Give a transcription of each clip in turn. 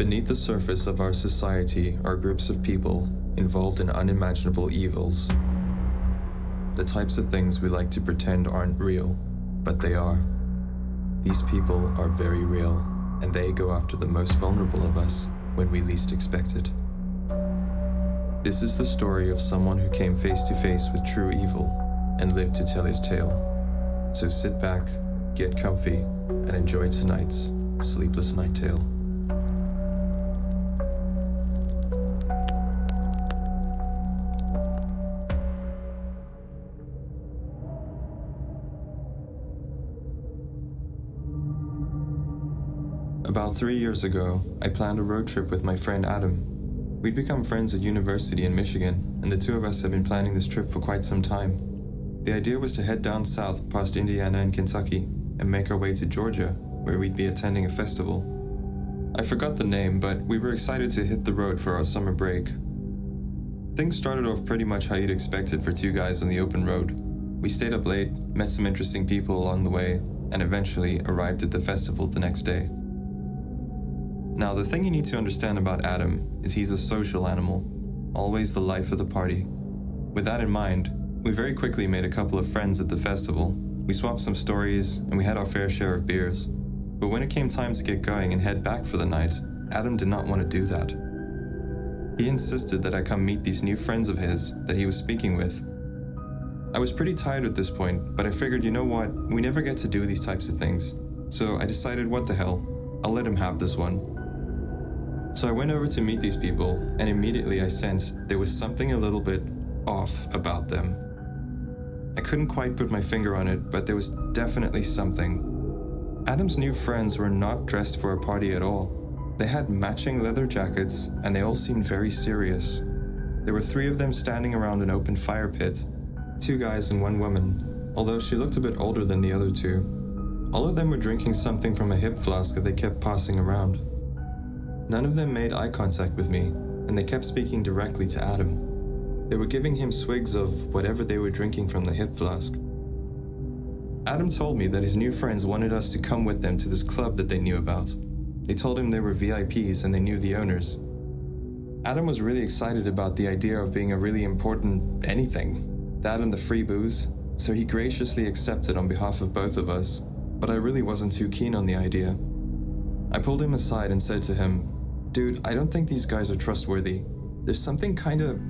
Beneath the surface of our society are groups of people involved in unimaginable evils. The types of things we like to pretend aren't real, but they are. These people are very real, and they go after the most vulnerable of us when we least expect it. This is the story of someone who came face to face with true evil and lived to tell his tale. So sit back, get comfy, and enjoy tonight's Sleepless Night Tale. About 3 years ago, I planned a road trip with my friend Adam. We'd become friends at university in Michigan, and the two of us had been planning this trip for quite some time. The idea was to head down south past Indiana and Kentucky and make our way to Georgia, where we'd be attending a festival. I forgot the name, but we were excited to hit the road for our summer break. Things started off pretty much how you'd expect it for two guys on the open road. We stayed up late, met some interesting people along the way, and eventually arrived at the festival the next day. Now, the thing you need to understand about Adam is he's a social animal, always the life of the party. With that in mind, we very quickly made a couple of friends at the festival. We swapped some stories, and we had our fair share of beers. But when it came time to get going and head back for the night, Adam did not want to do that. He insisted that I come meet these new friends of his that he was speaking with. I was pretty tired at this point, but I figured, you know what, we never get to do these types of things. So I decided, what the hell, I'll let him have this one. So I went over to meet these people, and immediately I sensed there was something a little bit off about them. I couldn't quite put my finger on it, but there was definitely something. Adam's new friends were not dressed for a party at all. They had matching leather jackets, and they all seemed very serious. There were 3 of them standing around an open fire pit, 2 guys and 1 woman, although she looked a bit older than the other 2. All of them were drinking something from a hip flask that they kept passing around. None of them made eye contact with me, and they kept speaking directly to Adam. They were giving him swigs of whatever they were drinking from the hip flask. Adam told me that his new friends wanted us to come with them to this club that they knew about. They told him they were VIPs and they knew the owners. Adam was really excited about the idea of being a really important anything, that and the free booze, so he graciously accepted on behalf of both of us, but I really wasn't too keen on the idea. I pulled him aside and said to him, "Dude, I don't think these guys are trustworthy. There's something kinda,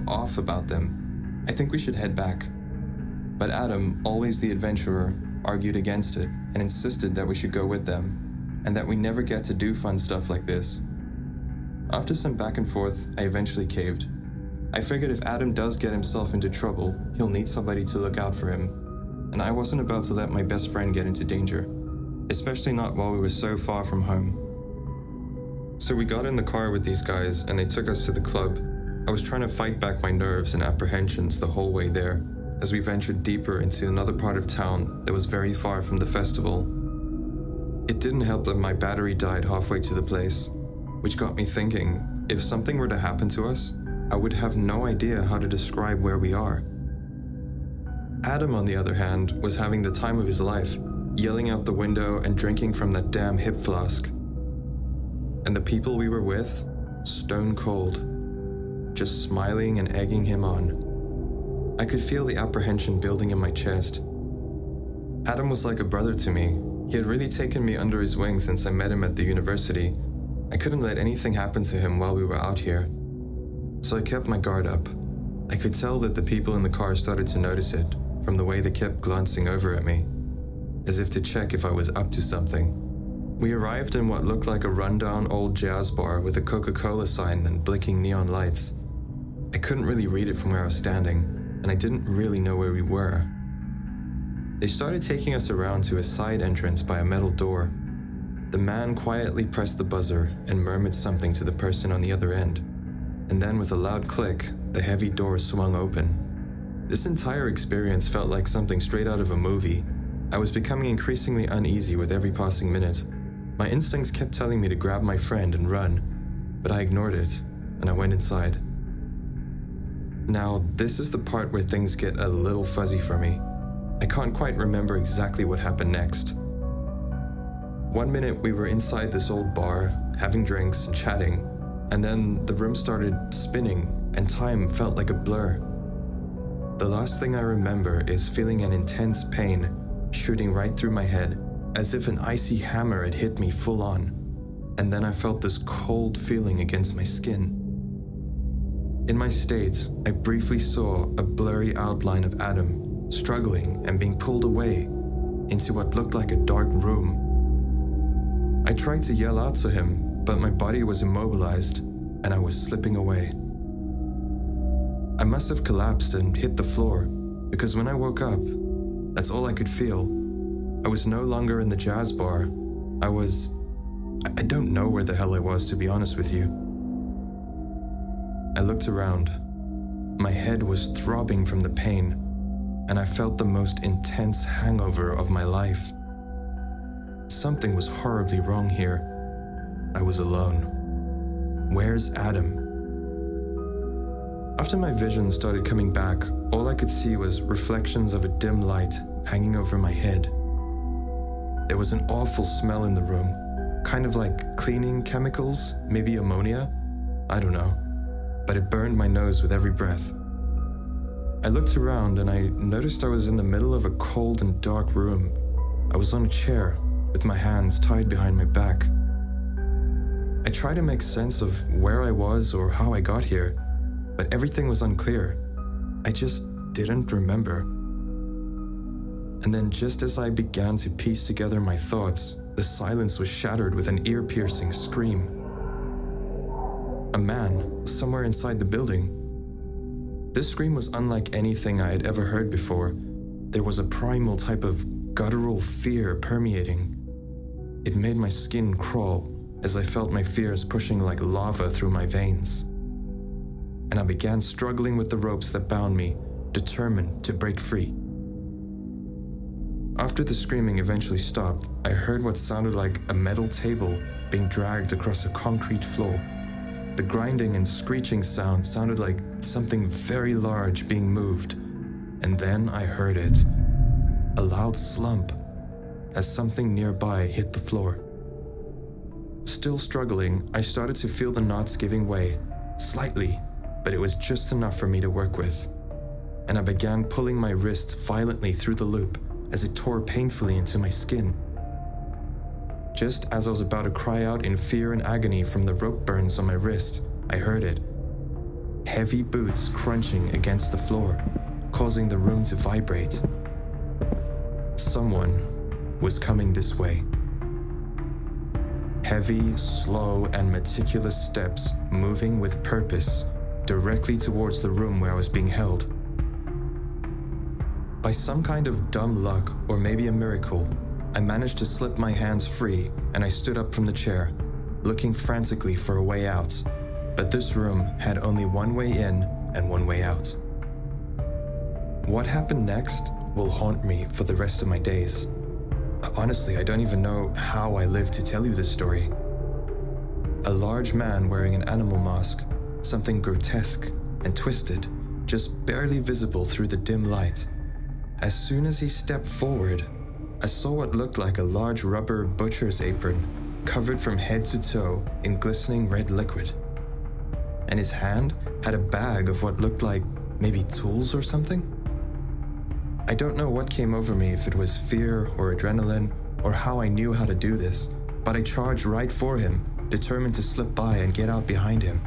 off about them. I think we should head back." But Adam, always the adventurer, argued against it and insisted that we should go with them, and that we never get to do fun stuff like this. After some back and forth, I eventually caved. I figured if Adam does get himself into trouble, he'll need somebody to look out for him, and I wasn't about to let my best friend get into danger, especially not while we were so far from home. So we got in the car with these guys and they took us to the club. I was trying to fight back my nerves and apprehensions the whole way there, as we ventured deeper into another part of town that was very far from the festival. It didn't help that my battery died halfway to the place, which got me thinking, if something were to happen to us, I would have no idea how to describe where we are. Adam, on the other hand, was having the time of his life, yelling out the window and drinking from that damn hip flask. And the people we were with, stone cold, just smiling and egging him on. I could feel the apprehension building in my chest. Adam was like a brother to me. He had really taken me under his wing since I met him at the university. I couldn't let anything happen to him while we were out here. So I kept my guard up. I could tell that the people in the car started to notice it, from the way they kept glancing over at me, as if to check if I was up to something. We arrived in what looked like a rundown old jazz bar with a Coca-Cola sign and blinking neon lights. I couldn't really read it from where I was standing, and I didn't really know where we were. They started taking us around to a side entrance by a metal door. The man quietly pressed the buzzer and murmured something to the person on the other end, and then with a loud click, the heavy door swung open. This entire experience felt like something straight out of a movie. I was becoming increasingly uneasy with every passing minute. My instincts kept telling me to grab my friend and run, but I ignored it, and I went inside. Now, this is the part where things get a little fuzzy for me. I can't quite remember exactly what happened next. One minute we were inside this old bar, having drinks and chatting, and then the room started spinning and time felt like a blur. The last thing I remember is feeling an intense pain shooting right through my head, as if an icy hammer had hit me full on, and then I felt this cold feeling against my skin. In my state, I briefly saw a blurry outline of Adam struggling and being pulled away into what looked like a dark room. I tried to yell out to him, but my body was immobilized and I was slipping away. I must have collapsed and hit the floor, because when I woke up, that's all I could feel. I was no longer in the jazz bar. I don't know where the hell I was, to be honest with you. I looked around. My head was throbbing from the pain, and I felt the most intense hangover of my life. Something was horribly wrong here. I was alone. Where's Adam? After my vision started coming back, all I could see was reflections of a dim light hanging over my head. There was an awful smell in the room, kind of like cleaning chemicals, maybe ammonia, I don't know, but it burned my nose with every breath. I looked around and I noticed I was in the middle of a cold and dark room. I was on a chair with my hands tied behind my back. I tried to make sense of where I was or how I got here, but everything was unclear. I just didn't remember. And then just as I began to piece together my thoughts, the silence was shattered with an ear-piercing scream. A man, somewhere inside the building. This scream was unlike anything I had ever heard before. There was a primal type of guttural fear permeating. It made my skin crawl as I felt my fears pushing like lava through my veins. And I began struggling with the ropes that bound me, determined to break free. After the screaming eventually stopped, I heard what sounded like a metal table being dragged across a concrete floor. The grinding and screeching sound sounded like something very large being moved, and then I heard it. A loud slump as something nearby hit the floor. Still struggling, I started to feel the knots giving way, slightly, but it was just enough for me to work with. And I began pulling my wrist violently through the loop as it tore painfully into my skin. Just as I was about to cry out in fear and agony from the rope burns on my wrist, I heard it. Heavy boots crunching against the floor, causing the room to vibrate. Someone was coming this way. Heavy, slow, and meticulous steps moving with purpose directly towards the room where I was being held. By some kind of dumb luck, or maybe a miracle, I managed to slip my hands free and I stood up from the chair, looking frantically for a way out. But this room had only one way in and one way out. What happened next will haunt me for the rest of my days. Honestly, I don't even know how I lived to tell you this story. A large man wearing an animal mask, something grotesque and twisted, just barely visible through the dim light. As soon as he stepped forward, I saw what looked like a large rubber butcher's apron covered from head to toe in glistening red liquid. And his hand had a bag of what looked like maybe tools or something. I don't know what came over me, if it was fear or adrenaline or how I knew how to do this, but I charged right for him, determined to slip by and get out behind him.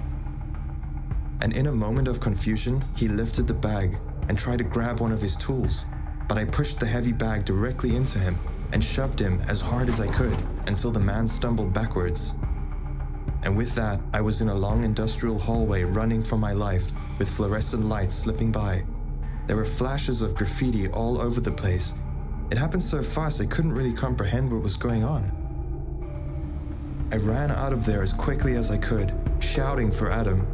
And in a moment of confusion, he lifted the bag and tried to grab one of his tools, but I pushed the heavy bag directly into him and shoved him as hard as I could until the man stumbled backwards. And with that, I was in a long industrial hallway running for my life with fluorescent lights slipping by. There were flashes of graffiti all over the place. It happened so fast I couldn't really comprehend what was going on. I ran out of there as quickly as I could, shouting for Adam,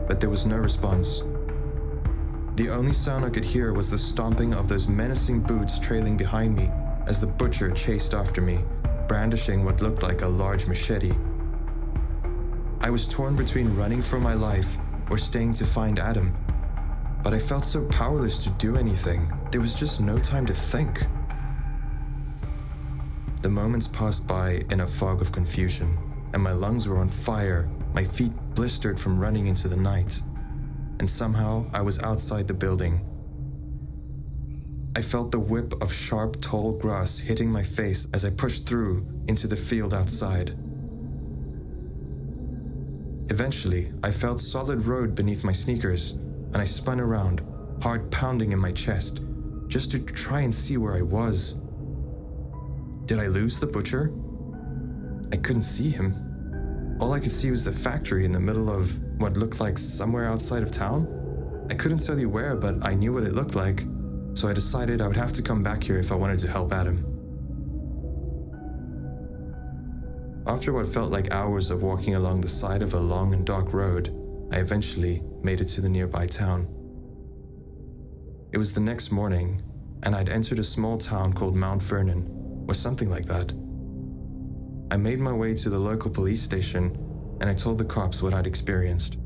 but there was no response. The only sound I could hear was the stomping of those menacing boots trailing behind me as the butcher chased after me, brandishing what looked like a large machete. I was torn between running for my life or staying to find Adam, but I felt so powerless to do anything. There was just no time to think. The moments passed by in a fog of confusion. and my lungs were on fire, my feet blistered from running into the night. And somehow I was outside the building. I felt the whip of sharp, tall grass hitting my face as I pushed through into the field outside. Eventually, I felt solid road beneath my sneakers, and I spun around, heart pounding in my chest, just to try and see where I was. Did I lose the butcher? I couldn't see him. All I could see was the factory in the middle of what looked like somewhere outside of town. I couldn't tell you where, but I knew what it looked like, so I decided I would have to come back here if I wanted to help Adam. After what felt like hours of walking along the side of a long and dark road, I eventually made it to the nearby town. It was the next morning, and I'd entered a small town called Mount Vernon, or something like that. I made my way to the local police station, and I told the cops what I'd experienced.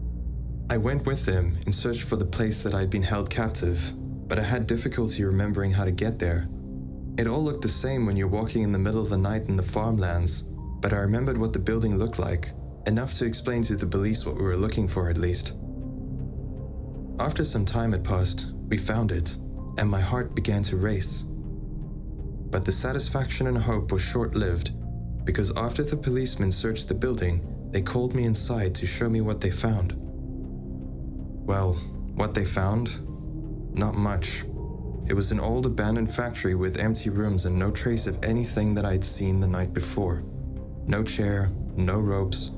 I went with them in search for the place that I'd been held captive, but I had difficulty remembering how to get there. It all looked the same when you're walking in the middle of the night in the farmlands, but I remembered what the building looked like, enough to explain to the police what we were looking for at least. After some time had passed, we found it, and my heart began to race. But the satisfaction and hope was short-lived, because after the policemen searched the building, they called me inside to show me what they found. Well, what they found? Not much. It was an old abandoned factory with empty rooms and no trace of anything that I'd seen the night before. No chair, no ropes,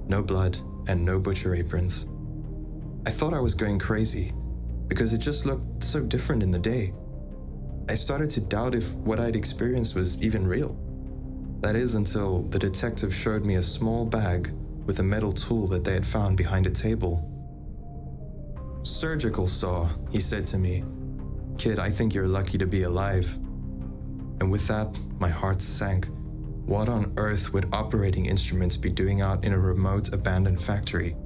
no blood, and no butcher aprons. I thought I was going crazy, because it just looked so different in the day. I started to doubt if what I'd experienced was even real. That is, until the detective showed me a small bag with a metal tool that they had found behind a table. "Surgical saw," he said to me. "Kid, I think you're lucky to be alive." And with that, my heart sank. What on earth would operating instruments be doing out in a remote, abandoned factory?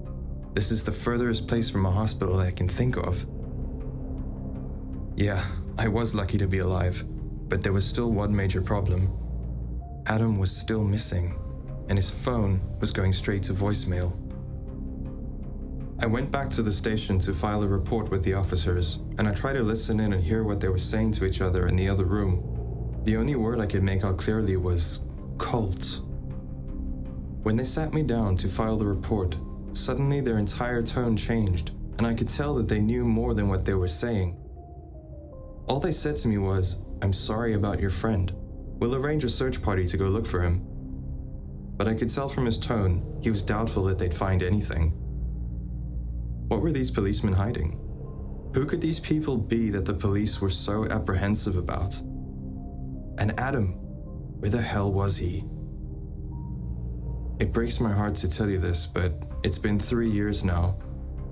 This is the furthest place from a hospital I can think of. Yeah, I was lucky to be alive, but there was still one major problem. Adam was still missing, and his phone was going straight to voicemail. I went back to the station to file a report with the officers, and I tried to listen in and hear what they were saying to each other in the other room. The only word I could make out clearly was cult. When they sat me down to file the report, suddenly their entire tone changed, and I could tell that they knew more than what they were saying. All they said to me was, "I'm sorry about your friend. We'll arrange a search party to go look for him." But I could tell from his tone, he was doubtful that they'd find anything. What were these policemen hiding? Who could these people be that the police were so apprehensive about? And Adam, where the hell was he? It breaks my heart to tell you this, but it's been 3 years now,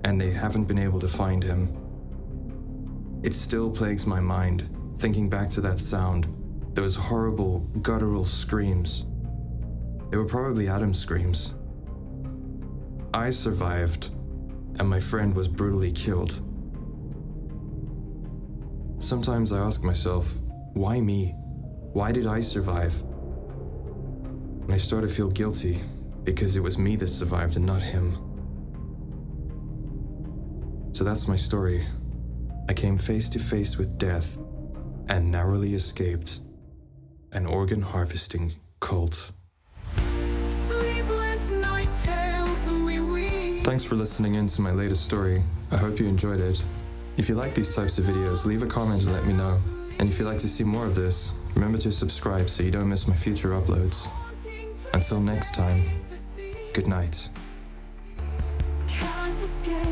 and they haven't been able to find him. It still plagues my mind, thinking back to that sound, those horrible, guttural screams. They were probably Adam's screams. I survived, and my friend was brutally killed. Sometimes I ask myself, why me? Why did I survive? And I start to feel guilty, because it was me that survived and not him. So that's my story. I came face to face with death and narrowly escaped an organ harvesting cult. Sleepless Night Tales, Thanks for listening in to my latest story. I hope you enjoyed it. If you like these types of videos, leave a comment and let me know. And if you'd like to see more of this, remember to subscribe so you don't miss my future uploads. Until next time, good night. Can't escape.